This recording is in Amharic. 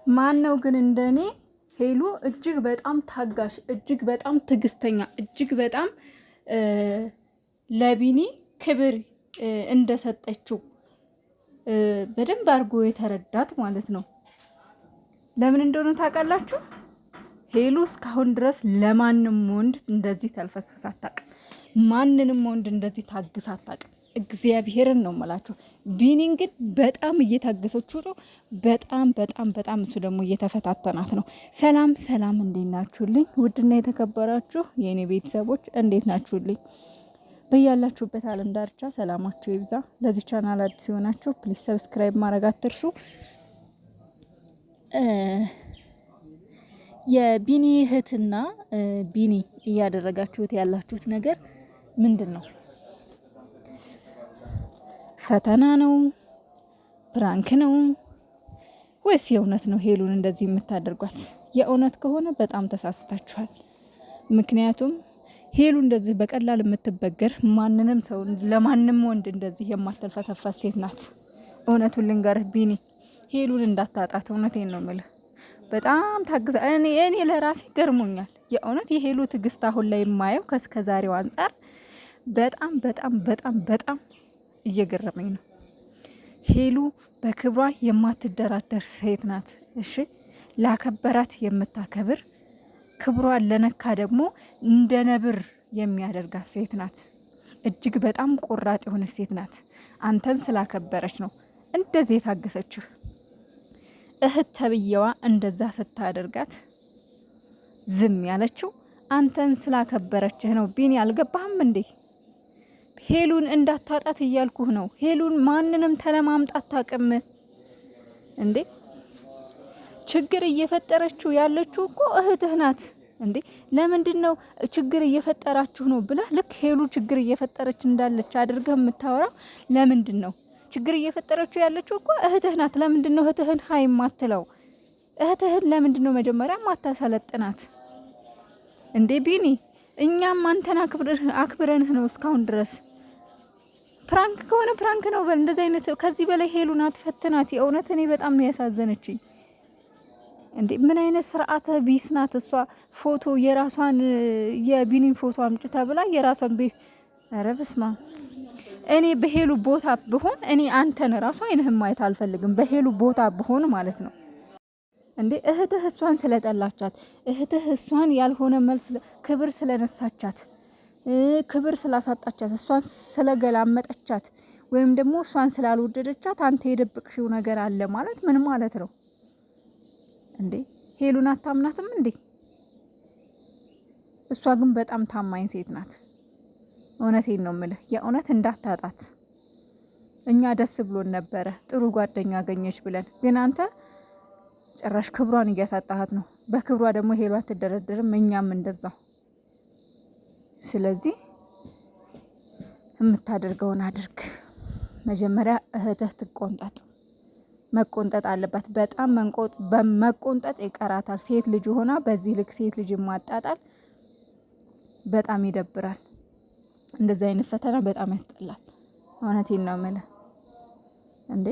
ማን ነው ግን እንደኔ ሄሉ እጅግ በጣም ታጋሽ፣ እጅግ በጣም ትዕግስተኛ፣ እጅግ በጣም ለቢኒ ክብር እንደሰጠችው በደንብ አድርጎ የተረዳት ማለት ነው። ለምን እንደሆነ ታውቃላችሁ? ሄሉ እስካሁን ድረስ ለማንም ወንድ እንደዚህ ተልፈስፍሳ አታውቅም። ማንንም ወንድ እንደዚህ ታግሳ አታውቅም። እግዚአብሔርን ነው የምላችሁ። ቢኒን ግን በጣም እየታገሰችው ነው። በጣም በጣም በጣም እሱ ደግሞ እየተፈታተናት ነው። ሰላም ሰላም፣ እንዴት ናችሁልኝ? ውድና የተከበራችሁ የእኔ ቤተሰቦች እንዴት ናችሁልኝ? በያላችሁበት ዓለም ዳርቻ ሰላማችሁ ይብዛ። ለዚህ ቻናል አዲስ የሆናችሁ ፕሊዝ ሰብስክራይብ ማድረግ አትርሱ። የቢኒ እህትና ቢኒ እያደረጋችሁት ያላችሁት ነገር ምንድን ነው? ፈተና ነው? ፕራንክ ነው ወይስ የእውነት ነው ሄሉን እንደዚህ የምታደርጓት? የእውነት ከሆነ በጣም ተሳስታችኋል። ምክንያቱም ሄሉ እንደዚህ በቀላል የምትበገር ማንንም ሰው ለማንም ወንድ እንደዚህ የማትልፈሰፈስ ሴት ናት። እውነቱን ልንገርህ ቢኒ ሄሉን እንዳታጣት። እውነቴን ነው የምልህ። በጣም ታግዛ። እኔ ለራሴ ገርሞኛል የእውነት የሄሉ ትዕግስት አሁን ላይ የማየው ከስከዛሬው አንጻር በጣም በጣም በጣም በጣም እየገረመኝ ነው። ሄሉ በክብሯ የማትደራደር ሴት ናት። እሺ ላከበራት የምታከብር፣ ክብሯን ለነካ ደግሞ እንደ ነብር የሚያደርጋት ሴት ናት። እጅግ በጣም ቆራጥ የሆነች ሴት ናት። አንተን ስላከበረች ነው እንደዚህ የታገሰችህ። እህት ተብዬዋ እንደዛ ስታደርጋት ዝም ያለችው አንተን ስላከበረችህ ነው። ቢኒ አልገባህም እንዴ? ሄሉን እንዳታጣት እያልኩህ ነው። ሄሉን ማንንም ተለማምጣት ታቅም እንዴ? ችግር እየፈጠረችው ያለችው እኮ እህትህ ናት እንዴ? ለምንድን ነው ችግር እየፈጠራችሁ ነው ብለህ ልክ ሄሉ ችግር እየፈጠረች እንዳለች አድርገህ የምታወራው? ለምንድን ነው ችግር እየፈጠረችው ያለችው? እኮ እህትህ ናት። ለምንድን ነው እህትህን ሀይ ማትለው? እህትህን ለምንድን ነው መጀመሪያ ማታሰለጥናት እንዴ? ቢኒ እኛም አንተን አክብረንህ ነው እስካሁን ድረስ። ፕራንክ ከሆነ ፕራንክ ነው በል። እንደዚህ አይነት ከዚህ በላይ ሄሉን አትፈትናት። የእውነት እኔ በጣም ነው ያሳዘነችኝ እንዴ። ምን አይነት ስርዓተ ቢስ ናት እሷ። ፎቶ የራሷን የቢኒን ፎቶ አምጭ ተብላ የራሷን ቤት። ኧረ በስመ አብ። እኔ በሄሉ ቦታ ብሆን እኔ አንተን ራሱ አይንህም ማየት አልፈልግም። በሄሉ ቦታ ብሆን ማለት ነው እንዴ። እህትህ እሷን ስለጠላቻት፣ እህትህ እሷን ያልሆነ መልስ ክብር ስለነሳቻት፣ ክብር ስላሳጣቻት፣ እሷን ስለገላመጠቻት ወይም ደግሞ እሷን ስላልወደደቻት አንተ የደብቅሽው ነገር አለ ማለት ምን ማለት ነው እንዴ? ሄሉን አታምናትም እንዴ? እሷ ግን በጣም ታማኝ ሴት ናት። እውነቴን ነው የምልህ። የእውነት እንዳታጣት። እኛ ደስ ብሎን ነበረ ጥሩ ጓደኛ አገኘች ብለን፣ ግን አንተ ጭራሽ ክብሯን እያሳጣሃት ነው። በክብሯ ደግሞ ሄሉ አትደረደርም፣ እኛም እንደዛው። ስለዚህ የምታደርገውን አድርግ። መጀመሪያ እህትህ ትቆንጠጥ፣ መቆንጠጥ አለባት። በጣም መቆንጠጥ ይቀራታል። ሴት ልጅ ሆና በዚህ ልክ ሴት ልጅ ማጣጣል በጣም ይደብራል። እንደዚህ አይነት ፈተና በጣም ያስጠላል። እውነቴን ነው የምልህ እንዴ